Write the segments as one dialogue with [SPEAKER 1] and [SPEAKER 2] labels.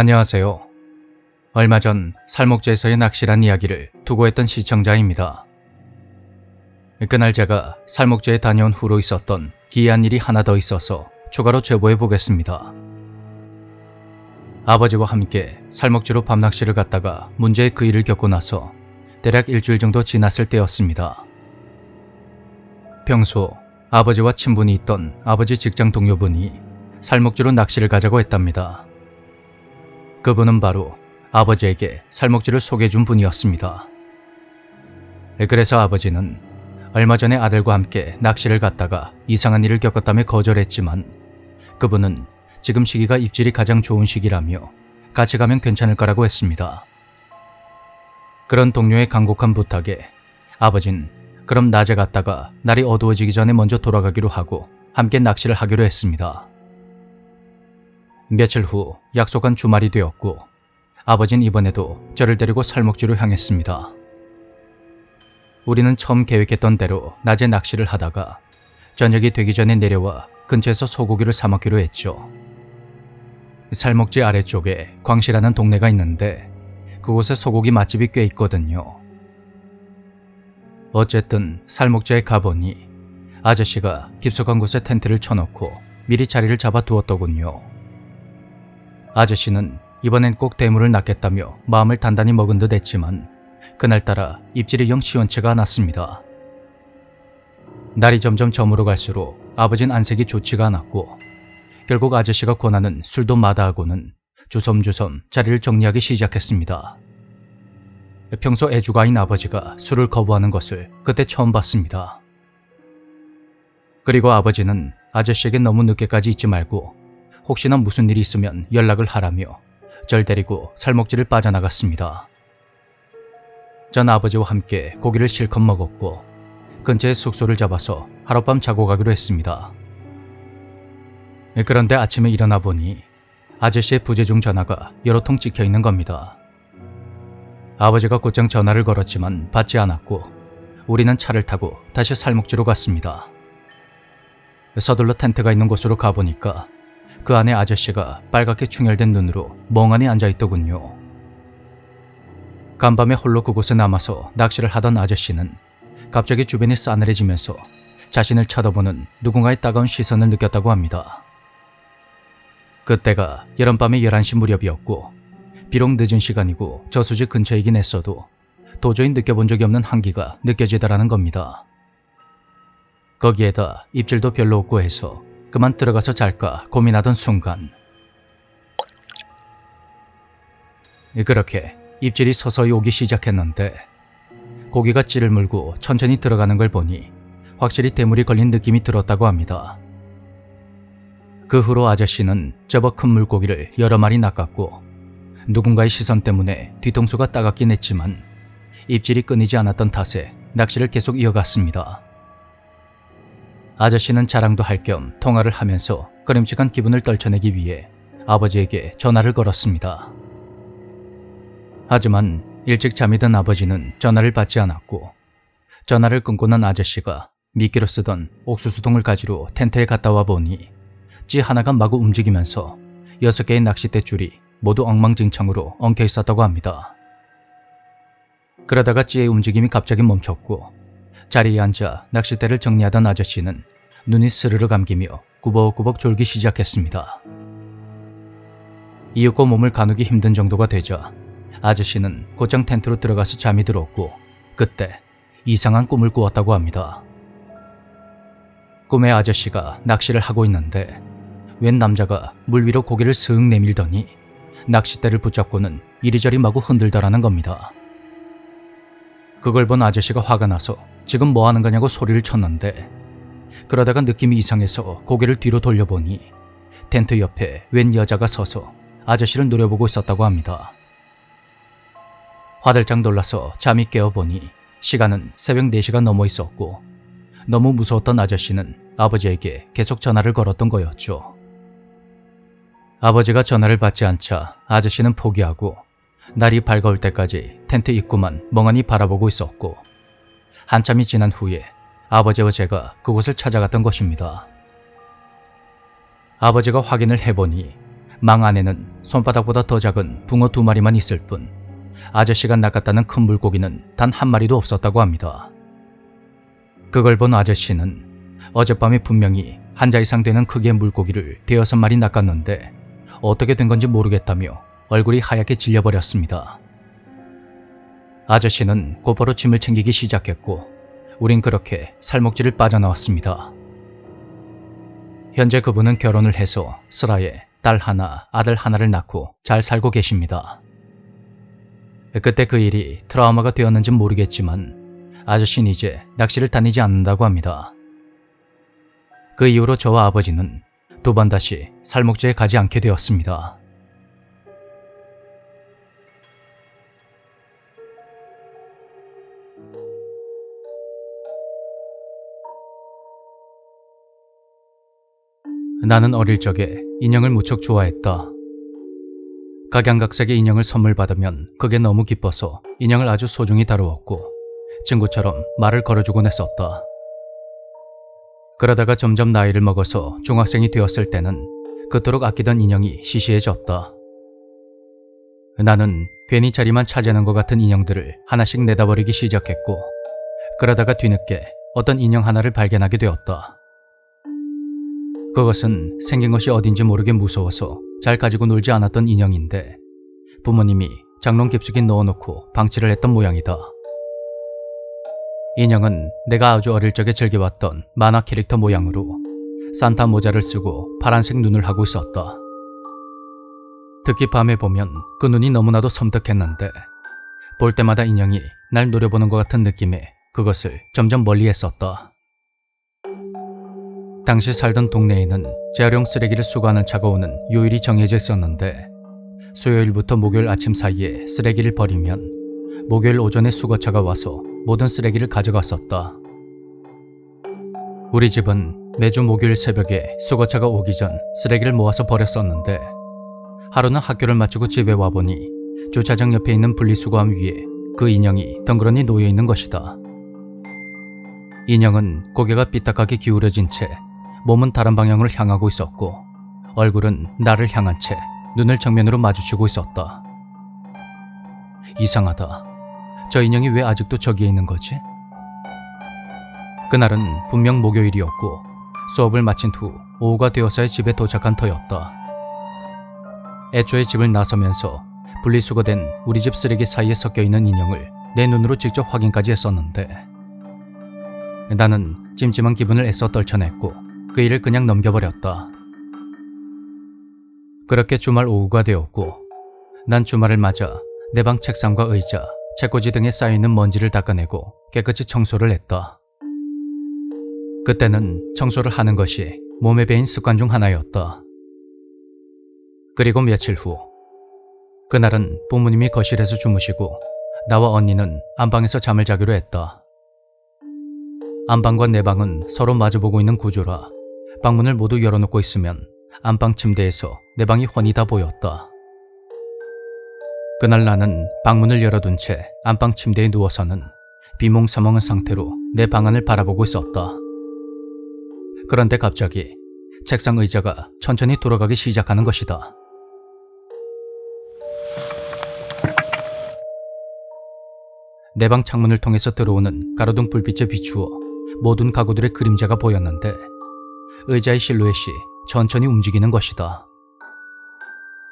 [SPEAKER 1] 안녕하세요. 얼마 전 살목지에서의 낚시란 이야기를 두고 했던 시청자입니다. 그날 제가 살목지에 다녀온 후로 있었던 기이한 일이 하나 더 있어서 추가로 제보해 보겠습니다. 아버지와 함께 살목지로 밤낚시를 갔다가 문제의 그 일을 겪고 나서 대략 일주일 정도 지났을 때였습니다. 평소 아버지와 친분이 있던 아버지 직장 동료분이 살목지로 낚시를 가자고 했답니다. 그분은 바로 아버지에게 살목지를 소개해준 분이었습니다. 그래서 아버지는 얼마 전에 아들과 함께 낚시를 갔다가 이상한 일을 겪었다며 거절했지만 그분은 지금 시기가 입질이 가장 좋은 시기라며 같이 가면 괜찮을 거라고 했습니다. 그런 동료의 간곡한 부탁에 아버진 그럼 낮에 갔다가 날이 어두워지기 전에 먼저 돌아가기로 하고 함께 낚시를 하기로 했습니다. 며칠 후 약속한 주말이 되었고 아버진 이번에도 저를 데리고 살목지로 향했습니다. 우리는 처음 계획했던 대로 낮에 낚시를 하다가 저녁이 되기 전에 내려와 근처에서 소고기를 사 먹기로 했죠. 살목지 아래쪽에 광시라는 동네가 있는데 그곳에 소고기 맛집이 꽤 있거든요. 어쨌든 살목지에 가보니 아저씨가 깊숙한 곳에 텐트를 쳐놓고 미리 자리를 잡아 두었더군요. 아저씨는 이번엔 꼭 대물을 낚겠다며 마음을 단단히 먹은 듯 했지만 그날따라 입질이 영 시원치가 않았습니다. 날이 점점 저물어 갈수록 아버진 안색이 좋지가 않았고 결국 아저씨가 권하는 술도 마다하고는 주섬주섬 자리를 정리하기 시작했습니다. 평소 애주가인 아버지가 술을 거부하는 것을 그때 처음 봤습니다. 그리고 아버지는 아저씨에게 너무 늦게까지 있지 말고 혹시나 무슨 일이 있으면 연락을 하라며 절 데리고 살목지를 빠져나갔습니다. 전 아버지와 함께 고기를 실컷 먹었고 근처에 숙소를 잡아서 하룻밤 자고 가기로 했습니다. 그런데 아침에 일어나 보니 아저씨의 부재중 전화가 여러 통 찍혀 있는 겁니다. 아버지가 곧장 전화를 걸었지만 받지 않았고 우리는 차를 타고 다시 살목지로 갔습니다. 서둘러 텐트가 있는 곳으로 가보니까 그 안에 아저씨가 빨갛게 충혈된 눈으로 멍하니 앉아있더군요. 간밤에 홀로 그곳에 남아서 낚시를 하던 아저씨는 갑자기 주변이 싸늘해지면서 자신을 쳐다보는 누군가의 따가운 시선을 느꼈다고 합니다. 그때가 여름밤의 11시 무렵이었고 비록 늦은 시간이고 저수지 근처이긴 했어도 도저히 느껴본 적이 없는 한기가 느껴지더라는 겁니다. 거기에다 입질도 별로 없고 해서 그만 들어가서 잘까 고민하던 순간 그렇게 입질이 서서히 오기 시작했는데 고기가 찌를 물고 천천히 들어가는 걸 보니 확실히 대물이 걸린 느낌이 들었다고 합니다. 그 후로 아저씨는 제법 큰 물고기를 여러 마리 낚았고 누군가의 시선 때문에 뒤통수가 따갑긴 했지만 입질이 끊이지 않았던 탓에 낚시를 계속 이어갔습니다. 아저씨는 자랑도 할 겸 통화를 하면서 꺼림칙한 기분을 떨쳐내기 위해 아버지에게 전화를 걸었습니다. 하지만 일찍 잠이 든 아버지는 전화를 받지 않았고 전화를 끊고 난 아저씨가 미끼로 쓰던 옥수수통을 가지러 텐트에 갔다 와 보니 찌 하나가 마구 움직이면서 6개의 낚싯대 줄이 모두 엉망진창으로 엉켜 있었다고 합니다. 그러다가 찌의 움직임이 갑자기 멈췄고 자리에 앉아 낚싯대를 정리하던 아저씨는 눈이 스르르 감기며 꾸벅꾸벅 졸기 시작했습니다. 이윽고 몸을 가누기 힘든 정도가 되자 아저씨는 곧장 텐트로 들어가서 잠이 들었고 그때 이상한 꿈을 꾸었다고 합니다. 꿈에 아저씨가 낚시를 하고 있는데 웬 남자가 물 위로 고개를 슥 내밀더니 낚싯대를 붙잡고는 이리저리 마구 흔들더라는 겁니다. 그걸 본 아저씨가 화가 나서 지금 뭐 하는 거냐고 소리를 쳤는데 그러다가 느낌이 이상해서 고개를 뒤로 돌려보니 텐트 옆에 웬 여자가 서서 아저씨를 노려보고 있었다고 합니다. 화들짝 놀라서 잠이 깨어보니 시간은 새벽 4시가 넘어 있었고 너무 무서웠던 아저씨는 아버지에게 계속 전화를 걸었던 거였죠. 아버지가 전화를 받지 않자 아저씨는 포기하고 날이 밝아올 때까지 텐트 입구만 멍하니 바라보고 있었고 한참이 지난 후에 아버지와 제가 그곳을 찾아갔던 것입니다. 아버지가 확인을 해보니 망 안에는 손바닥보다 더 작은 붕어 2마리만 있을 뿐 아저씨가 낚았다는 큰 물고기는 단 1마리도 없었다고 합니다. 그걸 본 아저씨는 어젯밤에 분명히 한자 이상 되는 크기의 물고기를 5-6마리 낚았는데 어떻게 된 건지 모르겠다며 얼굴이 하얗게 질려버렸습니다. 아저씨는 곧바로 짐을 챙기기 시작했고 우린 그렇게 살목지를 빠져나왔습니다. 현재 그분은 결혼을 해서 슬하에 딸 하나, 아들 하나를 낳고 잘 살고 계십니다. 그때 그 일이 트라우마가 되었는지 모르겠지만 아저씨는 이제 낚시를 다니지 않는다고 합니다. 그 이후로 저와 아버지는 2번 다시 살목지에 가지 않게 되었습니다. 나는 어릴 적에 인형을 무척 좋아했다. 각양각색의 인형을 선물 받으면 그게 너무 기뻐서 인형을 아주 소중히 다루었고 친구처럼 말을 걸어주곤 했었다. 그러다가 점점 나이를 먹어서 중학생이 되었을 때는 그토록 아끼던 인형이 시시해졌다. 나는 괜히 자리만 차지하는 것 같은 인형들을 하나씩 내다버리기 시작했고 그러다가 뒤늦게 어떤 인형 하나를 발견하게 되었다. 그것은 생긴 것이 어딘지 모르게 무서워서 잘 가지고 놀지 않았던 인형인데 부모님이 장롱 깊숙이 넣어놓고 방치를 했던 모양이다. 인형은 내가 아주 어릴 적에 즐겨봤던 만화 캐릭터 모양으로 산타 모자를 쓰고 파란색 눈을 하고 있었다. 특히 밤에 보면 그 눈이 너무나도 섬뜩했는데 볼 때마다 인형이 날 노려보는 것 같은 느낌에 그것을 점점 멀리했었다. 당시 살던 동네에는 재활용 쓰레기를 수거하는 차가 오는 요일이 정해져 있었는데 수요일부터 목요일 아침 사이에 쓰레기를 버리면 목요일 오전에 수거차가 와서 모든 쓰레기를 가져갔었다. 우리 집은 매주 목요일 새벽에 수거차가 오기 전 쓰레기를 모아서 버렸었는데 하루는 학교를 마치고 집에 와보니 주차장 옆에 있는 분리수거함 위에 그 인형이 덩그러니 놓여있는 것이다. 인형은 고개가 삐딱하게 기울어진 채 몸은 다른 방향으로 향하고 있었고 얼굴은 나를 향한 채 눈을 정면으로 마주치고 있었다. 이상하다. 저 인형이 왜 아직도 저기에 있는 거지? 그날은 분명 목요일이었고 수업을 마친 후 오후가 되어서야 집에 도착한 터였다. 애초에 집을 나서면서 분리수거된 우리 집 쓰레기 사이에 섞여있는 인형을 내 눈으로 직접 확인까지 했었는데 나는 찜찜한 기분을 애써 떨쳐냈고 그 일을 그냥 넘겨버렸다. 그렇게 주말 오후가 되었고 난 주말을 맞아 내 방 책상과 의자, 책꽂이 등에 쌓여있는 먼지를 닦아내고 깨끗이 청소를 했다. 그때는 청소를 하는 것이 몸에 배인 습관 중 하나였다. 그리고 며칠 후 그날은 부모님이 거실에서 주무시고 나와 언니는 안방에서 잠을 자기로 했다. 안방과 내 방은 서로 마주보고 있는 구조라 방문을 모두 열어놓고 있으면 안방 침대에서 내 방이 훤히 다 보였다. 그날 나는 방문을 열어둔 채 안방 침대에 누워서는 비몽사몽한 상태로 내 방 안을 바라보고 있었다. 그런데 갑자기 책상 의자가 천천히 돌아가기 시작하는 것이다. 내 방 창문을 통해서 들어오는 가로등 불빛에 비추어 모든 가구들의 그림자가 보였는데 의자의 실루엣이 천천히 움직이는 것이다.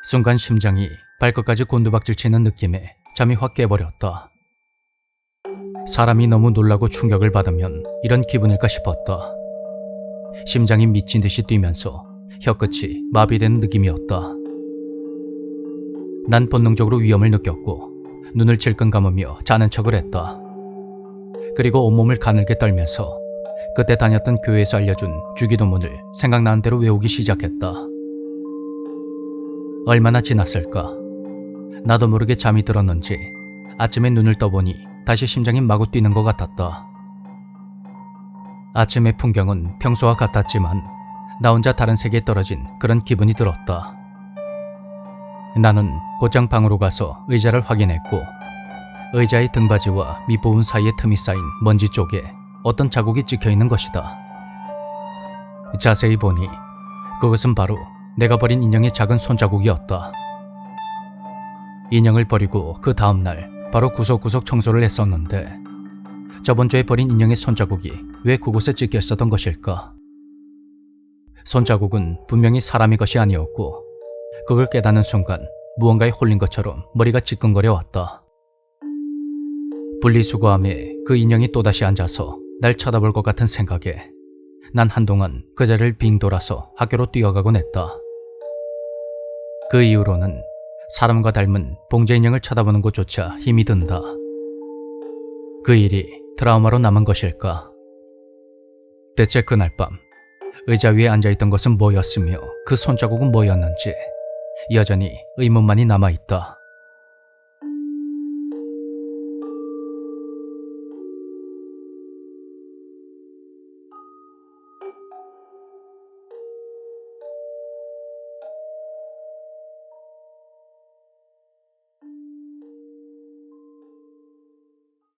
[SPEAKER 1] 순간 심장이 발끝까지 곤두박질치는 느낌에 잠이 확 깨버렸다. 사람이 너무 놀라고 충격을 받으면 이런 기분일까 싶었다. 심장이 미친 듯이 뛰면서 혀끝이 마비되는 느낌이었다. 난 본능적으로 위험을 느꼈고 눈을 질끈 감으며 자는 척을 했다. 그리고 온몸을 가늘게 떨면서 그때 다녔던 교회에서 알려준 주기도문을 생각나는 대로 외우기 시작했다. 얼마나 지났을까? 나도 모르게 잠이 들었는지 아침에 눈을 떠보니 다시 심장이 마구 뛰는 것 같았다. 아침의 풍경은 평소와 같았지만 나 혼자 다른 세계에 떨어진 그런 기분이 들었다. 나는 곧장 방으로 가서 의자를 확인했고 의자의 등받이와 밑부분 사이에 틈이 쌓인 먼지 쪽에 어떤 자국이 찍혀있는 것이다. 자세히 보니 그것은 바로 내가 버린 인형의 작은 손자국이었다. 인형을 버리고 그 다음날 바로 구석구석 청소를 했었는데 저번 주에 버린 인형의 손자국이 왜 그곳에 찍혀 있었던 것일까? 손자국은 분명히 사람의 것이 아니었고 그걸 깨닫는 순간 무언가에 홀린 것처럼 머리가 지끈거려 왔다. 분리수거함에 그 인형이 또다시 앉아서 날 쳐다볼 것 같은 생각에 난 한동안 그 자리를 빙 돌아서 학교로 뛰어가곤 했다. 그 이후로는 사람과 닮은 봉제 인형을 쳐다보는 것조차 힘이 든다. 그 일이 트라우마로 남은 것일까? 대체 그날 밤 의자 위에 앉아있던 것은 뭐였으며 그 손자국은 뭐였는지 여전히 의문만이 남아있다.